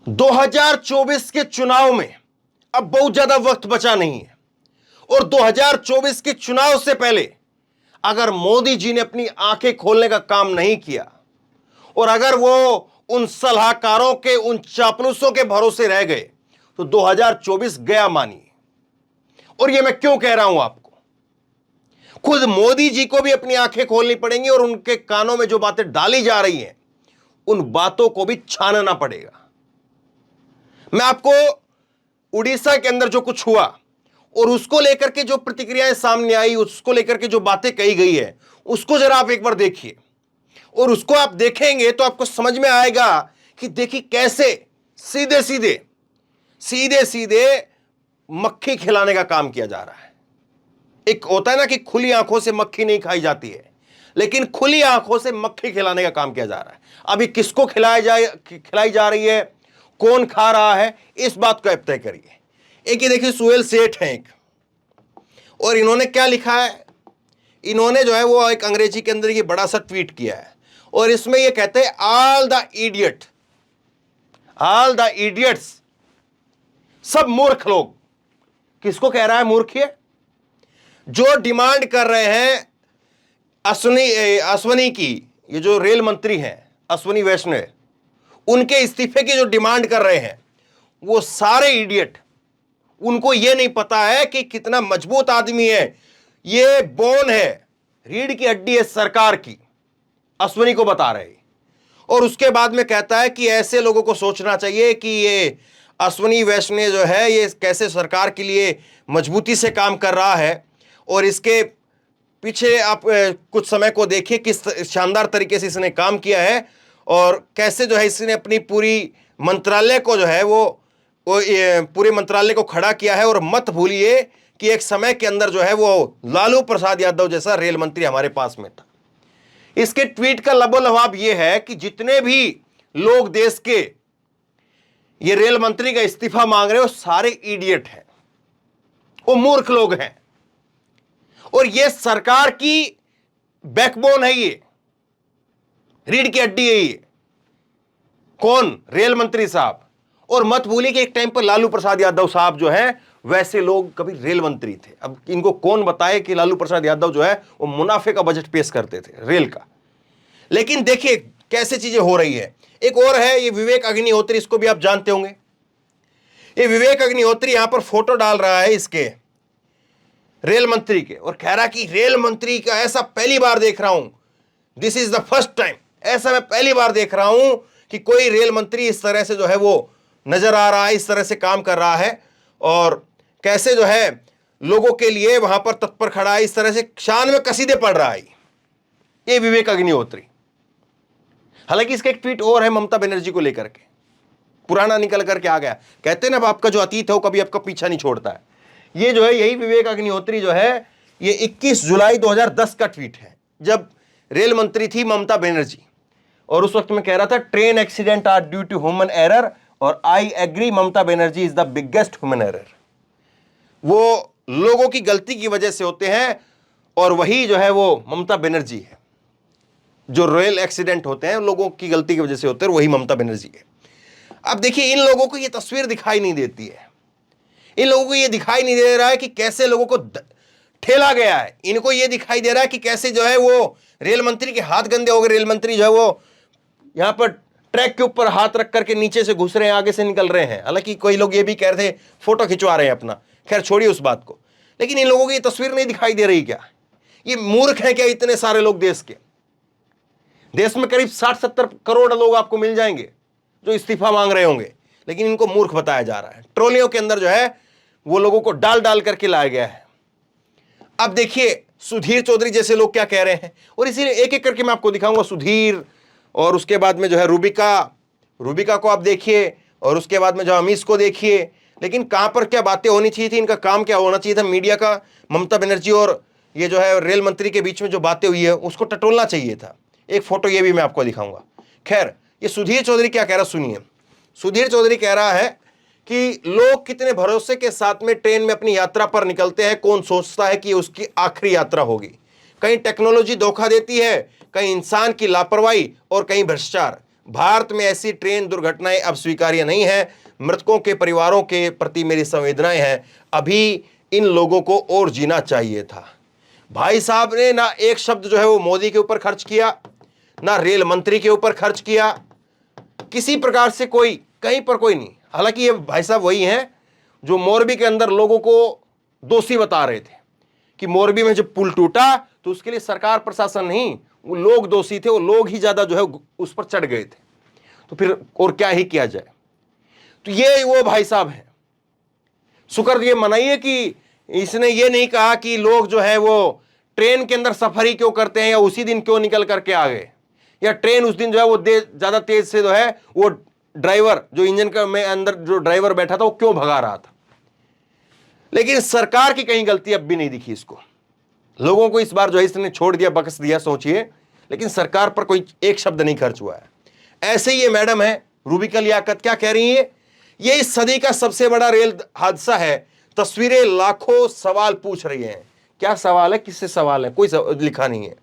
2024 के चुनाव में अब बहुत ज्यादा वक्त बचा नहीं है और 2024 के चुनाव से पहले अगर मोदी जी ने अपनी आंखें खोलने का काम नहीं किया और अगर वो उन सलाहकारों के, उन चापलूसों के भरोसे रह गए तो 2024 गया मानिए। और ये मैं क्यों कह रहा हूं आपको, खुद मोदी जी को भी अपनी आंखें खोलनी पड़ेंगी और उनके कानों में जो बातें डाली जा रही हैं उन बातों को भी छानना पड़ेगा। मैं आपको उड़ीसा के अंदर जो कुछ हुआ और उसको लेकर के जो प्रतिक्रियाएं सामने आई, उसको लेकर के जो बातें कही गई है, उसको जरा आप एक बार देखिए और उसको आप देखेंगे तो आपको समझ में आएगा कि देखिए कैसे सीधे सीधे सीधे सीधे मक्खी खिलाने का काम किया जा रहा है। एक होता है ना कि खुली आंखों से मक्खी नहीं खाई जाती है, लेकिन खुली आंखों से मक्खी खिलाने का काम किया जा रहा है। अभी किसको खिलाई जा रही है, कौन खा रहा है, इस बात को आप तय करिए। एक ये देखिए सुहेल सेठ हैं एक, और इन्होंने क्या लिखा है, इन्होंने जो है वो एक अंग्रेजी के अंदर ये बड़ा सा ट्वीट किया है और इसमें ये कहते हैं ऑल द इडियट्स, सब मूर्ख लोग। किसको कह रहा है मूर्ख? ये जो डिमांड कर रहे हैं अश्वनी की, ये जो रेल मंत्री हैं अश्वनी वैष्णव, उनके इस्तीफे की जो डिमांड कर रहे हैं वो सारे इडियट। उनको ये नहीं पता है कि कितना मजबूत आदमी है, ये बोन है, रीढ़ की हड्डी है सरकार की, अश्वनी को बता रहे। और उसके बाद में कहता है कि ऐसे लोगों को सोचना चाहिए कि ये अश्वनी वैष्णव जो है ये कैसे सरकार के लिए मजबूती से काम कर रहा है और इसके पीछे आप कुछ समय को देखिए किस शानदार तरीके से इसने काम किया है और कैसे जो है इसने अपनी पूरी मंत्रालय को जो है वो पूरे मंत्रालय को खड़ा किया है। और मत भूलिए कि एक समय के अंदर जो है वो लालू प्रसाद यादव जैसा रेल मंत्री हमारे पास में था। इसके ट्वीट का लबोलबाब ये है कि जितने भी लोग देश के ये रेल मंत्री का इस्तीफा मांग रहे हो सारे इडियट हैं, वो मूर्ख लोग हैं और ये सरकार की बैकबोन है, ये रीढ़ की हड्डी है। ये कौन? रेल मंत्री साहब। और मत भूलिए कि एक टाइम पर लालू प्रसाद यादव साहब जो है वैसे लोग कभी रेल मंत्री थे। अब इनको कौन बताए कि लालू प्रसाद यादव जो है वो मुनाफे का बजट पेश करते थे रेल का। लेकिन देखिए कैसे चीजें हो रही है। एक और है ये विवेक अग्निहोत्री, इसको भी आप जानते होंगे। ये विवेक अग्निहोत्री यहां पर फोटो डाल रहा है इसके रेल मंत्री के और कह रहा कि रेल मंत्री का ऐसा पहली बार देख रहा हूं, this is the first time, ऐसा मैं पहली बार देख रहा हूं कि कोई रेल मंत्री इस तरह से जो है वो नजर आ रहा है, इस तरह से काम कर रहा है और कैसे जो है लोगों के लिए वहां पर तत्पर खड़ा है, इस तरह से शान में कसीदे पढ़ रहा है ये विवेक अग्निहोत्री। हालांकि इसका एक ट्वीट और है ममता बनर्जी को लेकर के, पुराना निकल करके आ गया। कहते हैं ना आपका जो अतीत है वो कभी आपका पीछा नहीं छोड़ता है। ये जो है यही विवेक अग्निहोत्री जो है ये 21 जुलाई 2010 का ट्वीट है जब रेल मंत्री थी ममता बनर्जी और उस वक्त में कह रहा था train accident are due to human error और I agree Mamata Banerjee is the biggest human error. वो लोगों की गलती की वजह से होते हैं और वही जो है वो ममता बनर्जी है। जो रेल एक्सीडेंट होते हैं लोगों की गलती की वजह से होते हैं, वही ममता बनर्जी है। अब देखिए इन लोगों को ये तस्वीर दिखाई नहीं देती है, इन लोगों को ये दिखाई नहीं दे रहा है कि कैसे लोगों को ठेला गया है। इनको ये दिखाई दे रहा है कि कैसे जो है वो रेल मंत्री के हाथ गंदे हो गए। रेल मंत्री जो है वो यहां पर ट्रैक के ऊपर हाथ रख करके नीचे से घुस रहे हैं, आगे से निकल रहे हैं। हालांकि कोई लोग ये भी कह रहे थे फोटो खिंचवा रहे हैं अपना, खैर छोड़िए उस बात को। लेकिन इन लोगों की ये तस्वीर नहीं दिखाई दे रही क्या? ये मूर्ख है क्या इतने सारे लोग? देश में करीब 60-70 करोड़ लोग आपको मिल जाएंगे जो इस्तीफा मांग रहे होंगे, लेकिन इनको मूर्ख बताया जा रहा है। ट्रॉलियों के अंदर जो है वो लोगों को डाल डाल करके लाया गया है। अब देखिए सुधीर चौधरी जैसे लोग क्या कह रहे हैं और इसीलिए एक एक करके मैं आपको दिखाऊंगा। सुधीर और उसके बाद में जो है रूबिका को आप देखिए और उसके बाद में जो अमीश को देखिए। लेकिन कहां पर क्या बातें होनी चाहिए थी, इनका काम क्या होना चाहिए था मीडिया का? ममता बनर्जी और ये जो है रेल मंत्री के बीच में जो बातें हुई है उसको टटोलना चाहिए था। एक फोटो ये भी मैं आपको दिखाऊंगा। खैर ये सुधीर चौधरी क्या कह रहा सुनिए। सुधीर चौधरी कह रहा है कि लोग कितने भरोसे के साथ में ट्रेन में अपनी यात्रा पर निकलते हैं, कौन सोचता है कि उसकी आखिरी यात्रा होगी। कहीं टेक्नोलॉजी धोखा देती है, कहीं इंसान की लापरवाही और कहीं भ्रष्टाचार। भारत में ऐसी ट्रेन दुर्घटनाएं अब स्वीकार्य नहीं है। मृतकों के परिवारों के प्रति मेरी संवेदनाएं हैं। अभी इन लोगों को और जीना चाहिए था। भाई साहब ने ना एक शब्द जो है वो मोदी के ऊपर खर्च किया, ना रेल मंत्री के ऊपर खर्च किया, किसी प्रकार से कोई कहीं पर कोई नहीं। हालांकि ये भाई साहब वही हैं जो मोरबी के अंदर लोगों को दोषी बता रहे थे कि मोरबी में जब पुल टूटा तो उसके लिए सरकार प्रशासन नहीं, वो लोग दोषी थे। वो लोग ही ज्यादा जो है उस पर चढ़ गए थे। तो फिर और क्या ही किया जाए। तो ये वो भाई साहब हैं। शुक्र ये मनाइए कि इसने ये नहीं कहा कि लोग जो है वो ट्रेन के अंदर सफर ही क्यों करते हैं, या उसी दिन क्यों निकल करके आ गए, या ट्रेन उस दिन जो है वो ज्यादा तेज से जो है वो ड्राइवर जो इंजन का में अंदर जो ड्राइवर बैठा था वो क्यों भगा रहा था। लेकिन सरकार की कहीं गलती अब भी नहीं दिखी इसको। लोगों को इस बार जो है इसने छोड़ दिया, बख्श दिया, सोचिए, लेकिन सरकार पर कोई एक शब्द नहीं खर्च हुआ है। ऐसे ही ये मैडम है रूबिका लियाकत, क्या कह रही है, ये इस सदी का सबसे बड़ा रेल हादसा है। तस्वीरें लाखों सवाल पूछ रही हैं। क्या सवाल है, किससे सवाल है, कोई लिखा नहीं है।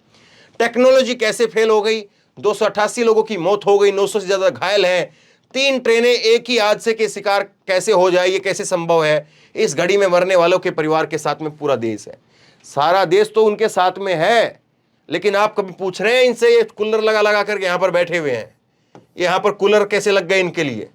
टेक्नोलॉजी कैसे फेल हो गई, 288 लोगों की मौत हो गई, 900 से ज्यादा घायल हैं, 3 ट्रेनें एक ही हादसे के शिकार कैसे हो जाए, ये कैसे संभव है। इस घड़ी में मरने वालों के परिवार के साथ में पूरा देश है। सारा देश तो उनके साथ में है, लेकिन आप कभी पूछ रहे हैं इनसे, ये कूलर लगा लगा करके यहां पर बैठे हुए हैं, यहां पर कूलर कैसे लग गए इनके लिए।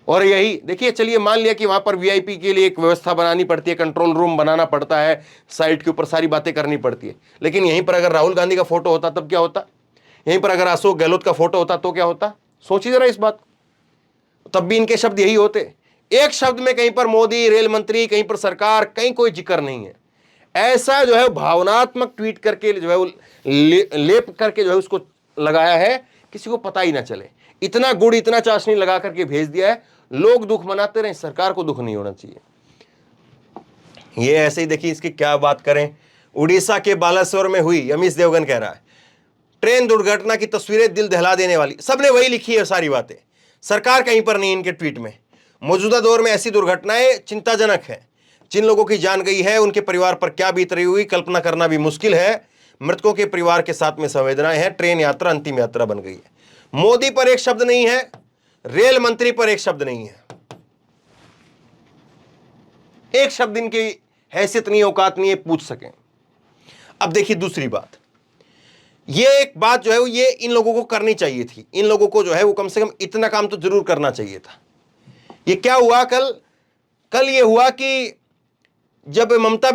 और यही देखिए, चलिए मान लिया कि वहां पर वीआईपी के लिए एक व्यवस्था बनानी पड़ती है, कंट्रोल रूम बनाना पड़ता है, साइट के ऊपर सारी बातें करनी पड़ती है, लेकिन यहीं पर अगर राहुल गांधी का फोटो होता तब क्या होता, यहीं पर अगर अशोक गहलोत का फोटो होता तो क्या होता। सोचिए जरा इस बात को, तब भी इनके शब्द यही होते। एक शब्द में कहीं पर मोदी, रेल मंत्री, कहीं पर सरकार, कहीं कोई जिक्र नहीं है। ऐसा जो है भावनात्मक ट्वीट करके जो है लेप करके जो है उसको लगाया है, किसी को पता ही ना चले। इतना गुड़, इतना चाशनी लगा करके भेज दिया है। लोग दुख मनाते रहे, सरकार को दुख नहीं होना चाहिए। ये ऐसे ही देखिए, इसकी क्या बात करें। उड़ीसा के बालासोर में हुई, अमीश देवगन कह रहा है, ट्रेन दुर्घटना की तस्वीरें दिल दहला देने वाली। सबने वही लिखी है सारी बातें, सरकार कहीं पर नहीं इनके ट्वीट में। मौजूदा दौर में ऐसी दुर्घटनाएं चिंताजनक है। जिन लोगों की जान गई है उनके परिवार पर क्या बीत रही हुई, कल्पना करना भी मुश्किल है। मृतकों के परिवार के साथ में संवेदनाएं हैं। ट्रेन यात्रा अंतिम यात्रा बन गई है। मोदी पर एक शब्द नहीं है, रेल मंत्री पर एक शब्द नहीं है। एक शब्द इनकी हैसियत नहीं, औकात नहीं है पूछ सकें। अब देखिए दूसरी बात, ये एक बात जो है वो ये इन लोगों को करनी चाहिए थी। इन लोगों को जो है वो कम से कम इतना काम तो जरूर करना चाहिए था। ये क्या हुआ कल ये हुआ कि जब ममता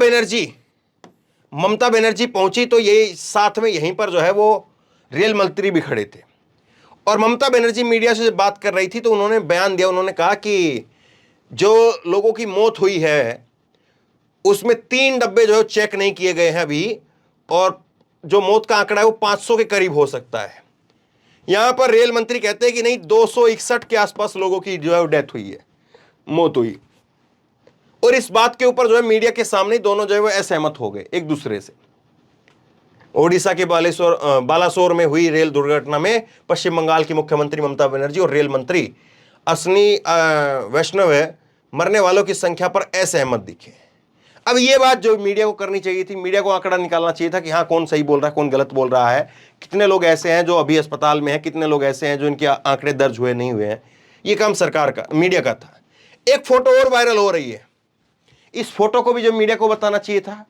बनर्जी पहुंची तो ये साथ में यहीं पर जो है वो रेल मंत्री भी खड़े थे। और ममता बनर्जी मीडिया से जब बात कर रही थी तो उन्होंने बयान दिया, उन्होंने कहा कि जो लोगों की मौत हुई है उसमें 3 डब्बे जो है चेक नहीं किए गए हैं अभी, और जो मौत का आंकड़ा है वो 500 के करीब हो सकता है। यहां पर रेल मंत्री कहते हैं कि नहीं, 261 के आसपास लोगों की जो है वो डेथ हुई है, मौत हुई। और इस बात के ऊपर जो है मीडिया के सामने दोनों जो है वो असहमत हो गए एक दूसरे से। ओडिशा के बालासोर में हुई रेल दुर्घटना में पश्चिम बंगाल की मुख्यमंत्री ममता बनर्जी और रेल मंत्री अश्विनी वैष्णव मरने वालों की संख्या पर असहमत दिखे। अब ये बात जो मीडिया को करनी चाहिए थी, मीडिया को आंकड़ा निकालना चाहिए था कि हाँ कौन सही बोल रहा है, कौन गलत बोल रहा है, कितने लोग ऐसे हैं जो अभी अस्पताल में हैं, कितने लोग ऐसे हैं जो इनके आंकड़े दर्ज हुए नहीं हुए हैं। ये काम सरकार का, मीडिया का था। एक फोटो और वायरल हो रही है, इस फोटो को भी जो मीडिया को बताना चाहिए था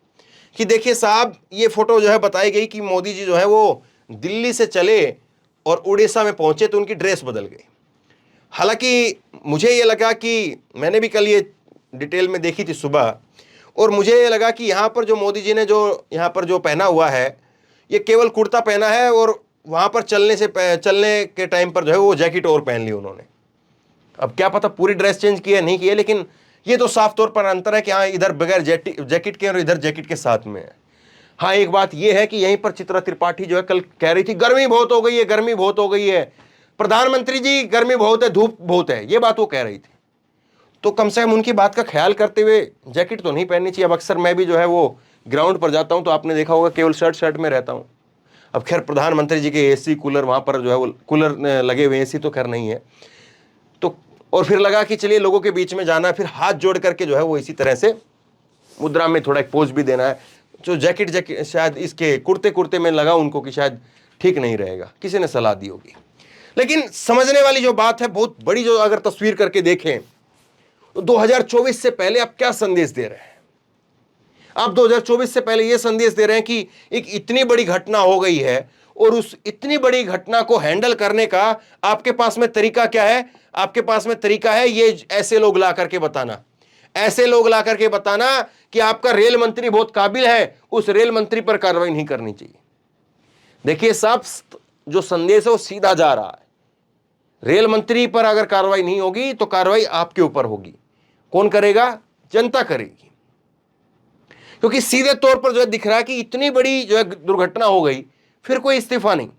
कि देखिए साहब, ये फोटो जो है बताई गई कि मोदी जी जो है वो दिल्ली से चले और उड़ीसा में पहुंचे तो उनकी ड्रेस बदल गई। हालांकि मुझे ये लगा कि मैंने भी कल ये डिटेल में देखी थी सुबह, और मुझे ये लगा कि यहाँ पर जो मोदी जी ने जो यहाँ पर जो पहना हुआ है ये केवल कुर्ता पहना है, और वहाँ पर चलने के टाइम पर जो है वो जैकेट और पहन ली उन्होंने। अब क्या पता पूरी ड्रेस चेंज की है नहीं की है, लेकिन ये तो साफ तौर पर अंतर है कि हाँ इधर बगैर जैकेट के और इधर जैकेट के साथ में है। हाँ एक बात ये है कि यहीं पर चित्रा त्रिपाठी जो है कल कह रही थी गर्मी बहुत हो गई है, गर्मी बहुत हो गई है, प्रधानमंत्री जी गर्मी बहुत है, धूप बहुत है, ये बात वो कह रही थी। तो कम से कम उनकी बात का ख्याल करते हुए जैकेट तो नहीं पहननी चाहिए। अब अक्सर मैं भी जो है वो ग्राउंड पर जाता हूँ तो आपने देखा होगा केवल शर्ट में रहता हूँ। अब खैर प्रधानमंत्री जी के एसी कूलर वहाँ पर जो है वो कूलर लगे हुए, एसी तो खैर नहीं है। तो और फिर लगा कि चलिए लोगों के बीच में जाना है, फिर हाथ जोड़ करके जो है वो इसी तरह से मुद्रा में थोड़ा एक पोज भी देना है। जो जैकेट शायद इसके कुर्ते में लगा उनको कि शायद ठीक नहीं रहेगा, किसी ने सलाह दी होगी। लेकिन समझने वाली जो बात है, बहुत बड़ी, जो अगर तस्वीर करके देखें तो 2024 से पहले आप क्या संदेश दे रहे हैं? आप 2024 से पहले यह संदेश दे रहे हैं कि एक इतनी बड़ी घटना हो गई है और उस इतनी बड़ी घटना को हैंडल करने का आपके पास में तरीका क्या है? आपके पास में तरीका है ये ऐसे लोग ला करके बताना, ऐसे लोग ला करके बताना कि आपका रेल मंत्री बहुत काबिल है, उस रेल मंत्री पर कार्रवाई नहीं करनी चाहिए। देखिए साहब, जो संदेश है वो सीधा जा रहा है। रेल मंत्री पर अगर कार्रवाई नहीं होगी तो कार्रवाई आपके ऊपर होगी। कौन करेगा? जनता करेगी। क्योंकि सीधे तौर पर जो है दिख रहा है कि इतनी बड़ी जो है दुर्घटना हो गई, फिर कोई इस्तीफा नहीं।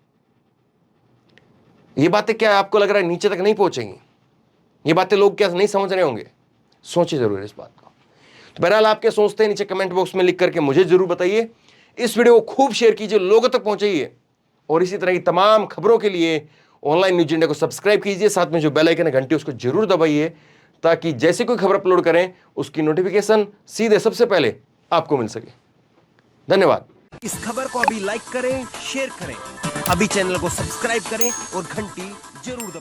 ये बातें क्या आपको लग रहा है नीचे तक नहीं पहुंचेंगी? ये बातें लोग क्या नहीं समझ रहे होंगे? सोचिए जरूर इस बात को। तो बहरहाल आप क्या सोचते हैं नीचे कमेंट बॉक्स में लिख करके मुझे जरूर बताइए। इस वीडियो को खूब शेयर कीजिए, लोगों तक पहुंचाइए, और इसी तरह की तमाम खबरों के लिए ऑनलाइन न्यूज इंडिया को सब्सक्राइब कीजिए। साथ में जो बेल आइकन है घंटी, उसको जरूर दबाइए, ताकि जैसे कोई खबर अपलोड करें उसकी नोटिफिकेशन सीधे सबसे पहले आपको मिल सके। धन्यवाद। इस खबर को अभी लाइक करें, शेयर करें, अभी चैनल को सब्सक्राइब करें और घंटी जरूर दबाएं।